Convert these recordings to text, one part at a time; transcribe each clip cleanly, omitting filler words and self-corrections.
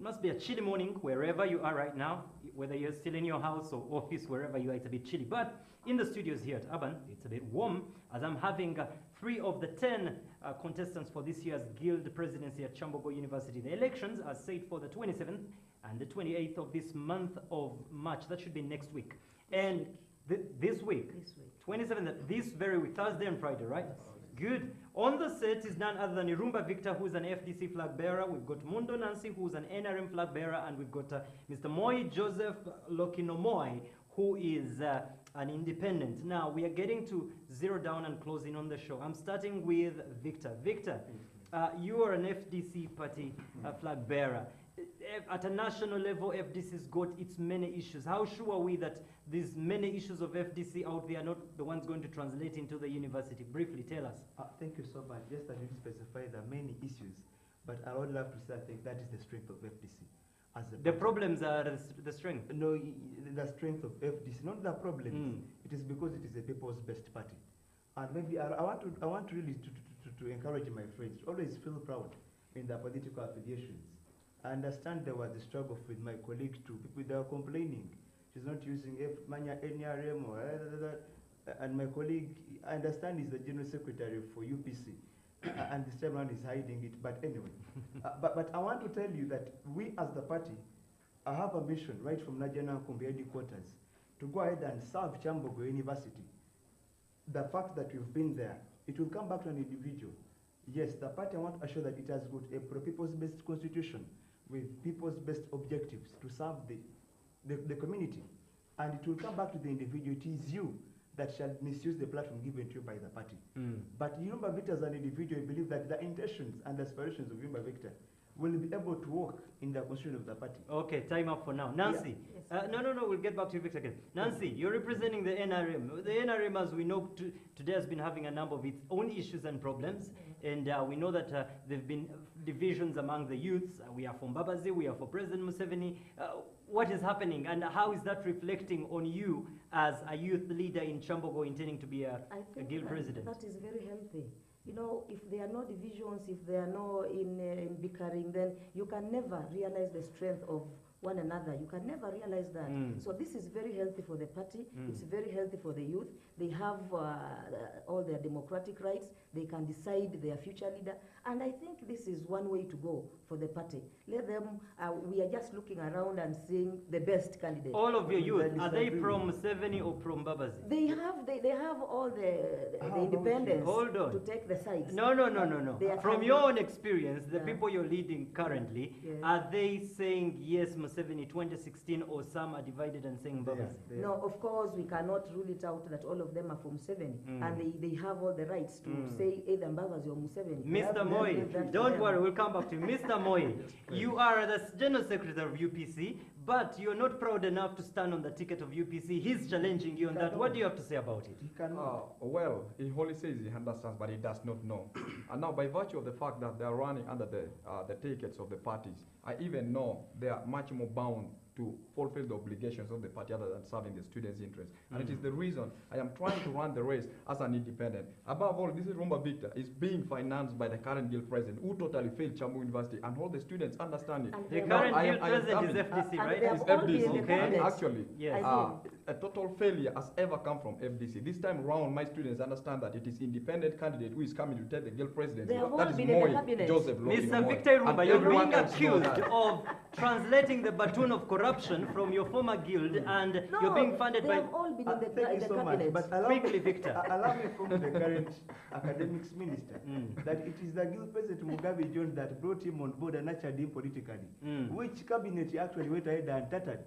must be a chilly morning wherever you are right now, whether you're still in your house or office, wherever you are, it's a bit chilly. But in the studios here at Urban, it's a bit warm, as I'm having 3 of the 10 contestants for this year's Guild presidency at Kyambogo University. The elections are set for the 27th and the 28th of this month of March. That should be next week. And this week, 27th, this very week, Thursday and Friday, right? Yes. Good. On the set is none other than Irumba Victor, who's an FDC flag bearer. We've got Mundo Nancy, who's an NRM flag bearer. And we've got Mr. Moi Joseph Lokinomoy, who is an independent. Now, we are getting to zero down and closing on the show. I'm starting with Victor. Victor, you are an FDC party flag bearer. At a national level, FDC's got its many issues. How sure are we that these many issues of FDC out there are not the ones going to translate into the university? Briefly, tell us. Thank you so much. Just that you specify the many issues, but I would love to say I think that is the strength of FDC. As the problems are the strength? No, the strength of FDC, not the problems. It is because it is a people's-based party. And maybe I want really to encourage my friends to always feel proud in their political affiliations. I understand there was a struggle with my colleagues too. People they were complaining. She's not using NRM or and my colleague, I understand, is the general secretary for UPC. And this time around is hiding it. But anyway, but I want to tell you that we as the party have a mission right from Najana Kumbi headquarters to go ahead and serve Kyambogo University. The fact that we've been there, it will come back to an individual. Yes, the party, I want to assure that it has got a people's-based constitution with people's-based objectives to serve the community. And it will come back to the individual. It is you that shall misuse the platform given to you by the party. But Irumba Victor as an individual, I believe that the intentions and aspirations of Irumba Victor will be able to work in the constitution of the party. Okay, time up for now. Nancy. Yeah. No, we'll get back to you, Victor, again. Nancy, you're representing the NRM. The NRM, as we know, today has been having a number of its own issues and problems. And we know that there have been divisions among the youths. We are for Mbabazi, we are for President Museveni. What is happening, and how is that reflecting on you as a youth leader in Kyambogo intending to be a guild president? That is very healthy. You know, if there are no divisions, if there are no in bickering, then you can never realize the strength of one another. You can never realize that. So this is very healthy for the party. It's very healthy for the youth. They have all their democratic rights. They can decide their future leader. And I think this is one way to go for the party. Let them, we are just looking around and seeing the best candidate. All of your youth, are they from Museveni or from Mbabazi? They have all the independence to take the sides. No. From your own experience, the people you're leading currently, are they saying yes, Museveni 2016, or some are divided and saying Mbabazi? No, of course, we cannot rule it out that all of them are from Museveni. And they have all the rights to say either Mbabazi or Museveni. Mr. Moi, don't worry, we'll come back to you. Mr. Moi, you are the General Secretary of UPC, but you're not proud enough to stand on the ticket of UPC. He's challenging you on that. What do you have to say about it? Well, he only says he understands, but he does not know. And now, by virtue of the fact that they are running under the tickets of the parties, I even know they are much more bound to fulfill the obligations of the party other than serving the students' interests. And it is the reason I am trying to run the race as an independent. Above all, this is Irumba Victor is being financed by the current guild president, who totally failed Kyambogo University, and all the students understand it. The current guild president is FDC, right? It's FDC. Okay. And actually, yes. A total failure has ever come from FDC. This time around, my students understand that it is independent candidate who is coming to take the guild presidency. That is Moi Joseph. Mr. Victor Irumba, you're being accused of translating the baton of corruption from your former guild, and you're being funded by... They have all been in the cabinet. But quickly, Victor. Allow me from the current academics minister that it is the guild president Mugabe John that brought him on board and nurtured him politically. Which cabinet he actually went ahead and tattered.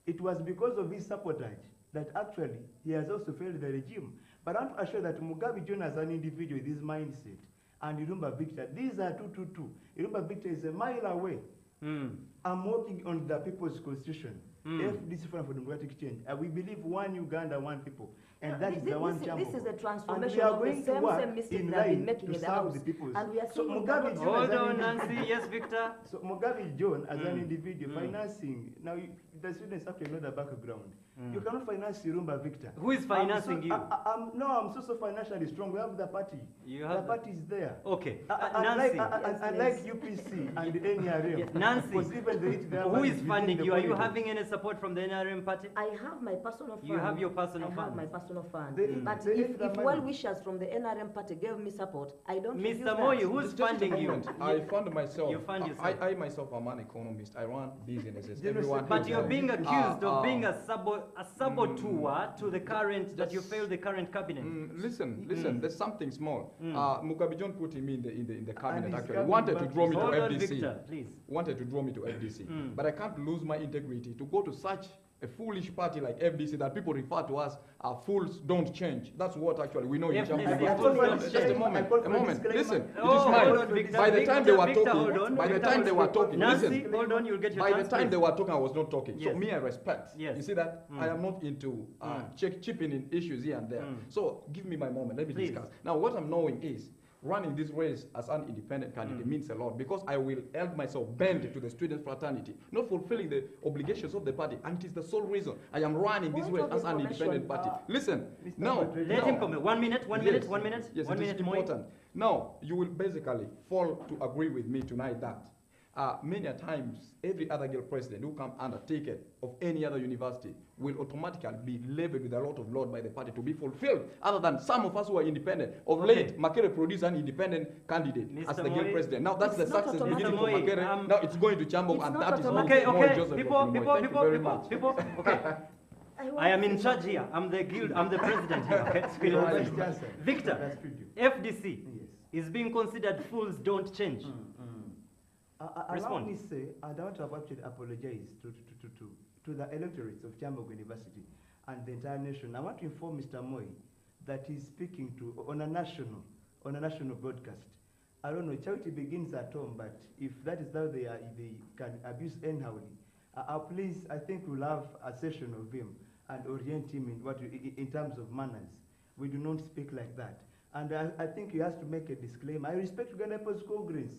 It was because of his sabotage that actually he has also failed the regime. But I'm assured that Mugabe John as an individual with his mindset and Irumba Victor, these are 222. Irumba Victor is a mile away. I'm working on the people's constitution. FDC Forum for Democratic Change. We believe one Uganda, one people. And that is the one Kyambogo. This is a transformation of the same mistake they've been making in the house. And we are seeing Mugabe John. Hold on, Nancy. Yes, Victor. So Mugabe John as an individual financing. Now, the students actually know the background. You cannot finance Irumba, Victor. Who is financing you? I'm so financially strong. We have the party. You have the party is there. Okay. Unlike Yes, UPC and the NRM. Yes, Nancy, because even who is funding you? Are you having any support from the NRM party? I have my personal fund. You have your personal I fund. have my personal fund. But They if need the money. well-wishers from the NRM party gave me support, I don't use Mr. that. Moi, who's Just a funding you? moment. I fund myself. You fund yourself. I myself am an economist. I run businesses. Generous Everyone But knows you're that. being accused of being a saboteur to the current, that you failed the current cabinet. Listen. There's something small. Mugabe John put him in the cabinet. he's Actually, coming wanted to back. draw me to Hold on, FDC. Victor, please. Wanted to draw me to FDC, but I can't lose my integrity to go to such a foolish party like FDC that people refer to as fools don't change. That's what actually we know in FDC, Kyambogo. fools don't Just change. a moment. I call for A moment. disclaimer. Listen. Oh, It is hold mine. on, Victor. By the time they were Victor, talking, hold on. by the Victor, time they were talking, Nancy, listen. hold on, you'll get your By the chance, time please. they were talking, I was not talking. Yes. So me, I respect. Yes. You see that? I am not into chipping in issues here and there. So give me my moment. Let me Please. discuss. Now, what I'm knowing is running this race as an independent candidate means a lot because I will help myself bend to the student fraternity, not fulfilling the obligations of the party. And it is the sole reason I am running this Point race of as an information, independent party. Listen, Mr. now, Moderator. Let now- him comment. 1 minute, one Yes. minute, 1 minute. Yes, 1 it is minute, Moi. important. Now, you will basically fall to agree with me tonight that many a times, every other girl president who come under ticket of any other university will automatically be levied with a lot of load by the party to be fulfilled, other than some of us who are independent. Of Okay. late, Makere produced an independent candidate as Mr. the girl Moi, president. Now, that's it's the not success automatic. beginning for Mr. Moi, Makere. Now, it's going to Kyambogo, It's and not that is automatic. Okay, Moi okay. Joseph People, Okinyi. people, Thank you people, very people, much. people. Okay. I am in charge here. I'm the guild. I'm the president here. Okay. You're Right. Vice Chancellor. Victor, That's true. FDC Yes. is being considered fools don't change. Allow Respond. me say, I don't have actually apologize to the electorates of Kyambogo University and the entire nation. I want to inform Mr. Moi that he's speaking to on a national broadcast. I don't know, charity begins at home, but if that is how they can abuse anyhowly, please, I think we'll have a session of him and orient him in terms of manners. We do not speak like that. And I think he has to make a disclaimer. I respect Uganda People's Congress,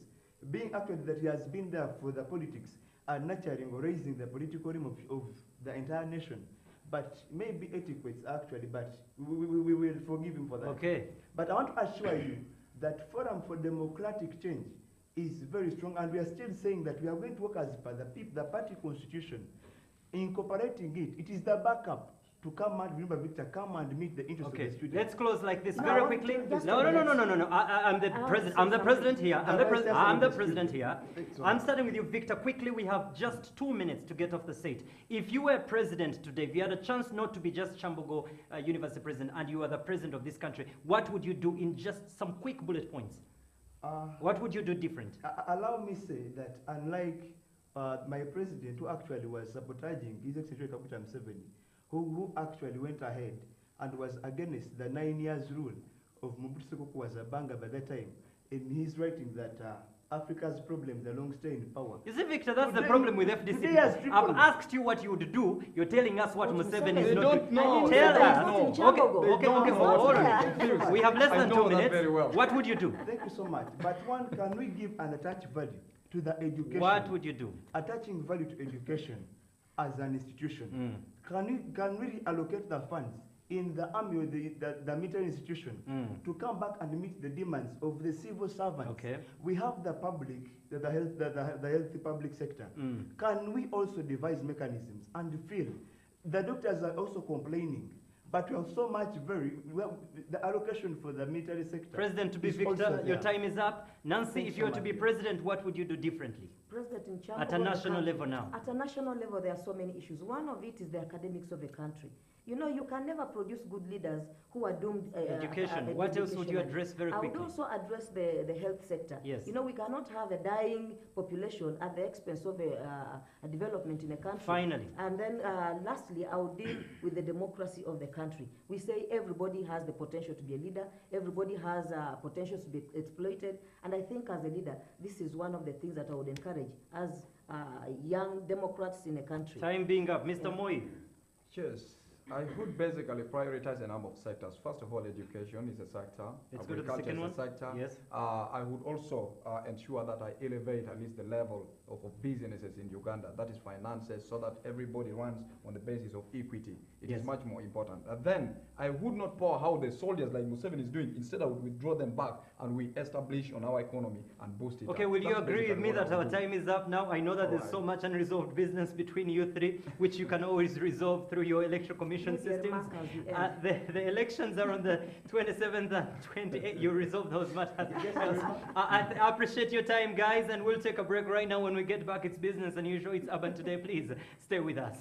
being actually that he has been there for the politics and nurturing or raising the political realm of the entire nation. But maybe etiquettes actually, but we will forgive him for that. Okay. But I want to assure you that Forum for Democratic Change is very strong, and we are still saying that we are going to work as per the party constitution. Incorporating it, it is the backup to come and remember Victor, come and meet the interest Okay. of the students. Let's close like this No, very I want quickly. to just No. comment. I'm the I want to president. say I'm the something. president here. I'm the president. I'm the president here. So- I'm starting with you, Victor. Quickly, we have just 2 minutes to get off the seat. If you were president today, if you had a chance not to be just Kyambogo University president, and you are the president of this country, what would you do in just some quick bullet points? What would you do different? Allow me say that unlike my president, who actually was sabotaging His Excellency Kaguta Museveni, who actually went ahead and was against the 9 years rule of Mobutu Seko Wazabanga by that time, in his writing that Africa's problems are long stay in power. You see, Victor, that's the Today- problem with FDC. today has I've tripled. asked you what you would do. You're telling us what What Museveni Museveni- is They not don't doing. know. Tell They us. don't know. Okay, They okay, don't okay, know. hold Yeah. on. Confused. We have less I than know 2 that minutes. very well. What would you do? Thank you so much. But one, can we give an attached value to the education? What would you do? Attaching value to education as an institution. Can we reallocate the funds in the army or the military institution to come back and meet the demands of the civil servants? Okay. We have the public, the healthy public sector. Can we also devise mechanisms and feel the doctors are also complaining, but we have so much the allocation for the military sector. President to be is Victor, also your there. time is up. Nancy, Thank if you you were so to be much. president, what would you do differently? President in Kyambogo At a and the national country. level now. At a national level, there are so many issues. One of it is the academics of the country. You know, you can never produce good leaders who are doomed. Education. What else would you address very I quickly? would also address the health sector. Yes. You know, we cannot have a dying population at the expense of a development in a country. Finally. And then lastly, I will deal with the democracy of the country. We say everybody has the potential to be a leader. Everybody has potential to be exploited. And I think as a leader, this is one of the things that I would encourage as young Democrats in a country. Time being up. Mr. Moi. Cheers. I would basically prioritize a number of sectors. First of all, education is a sector. Let's go to the Agriculture second is a sector. Yes. I would also ensure that I elevate at least the level of businesses in Uganda. That is finances, so that everybody runs on the basis of equity. It is Yes. much more important. Then I would not pour how the soldiers like Museveni is doing. Instead, I would withdraw them back and we establish on our economy and boost it. Okay, up. will you That's agree with basically me what that I our would do. time is up now? I know that there's Alright. so much unresolved business between you three, which you can always resolve through your electoral commission Maybe a systems. remark at the end. The elections are on the 27th and 28th. You resolve those matters. I appreciate your time, guys, and we'll take a break right now. When we get back, it's business and usual. It's Urban Today. Please stay with us.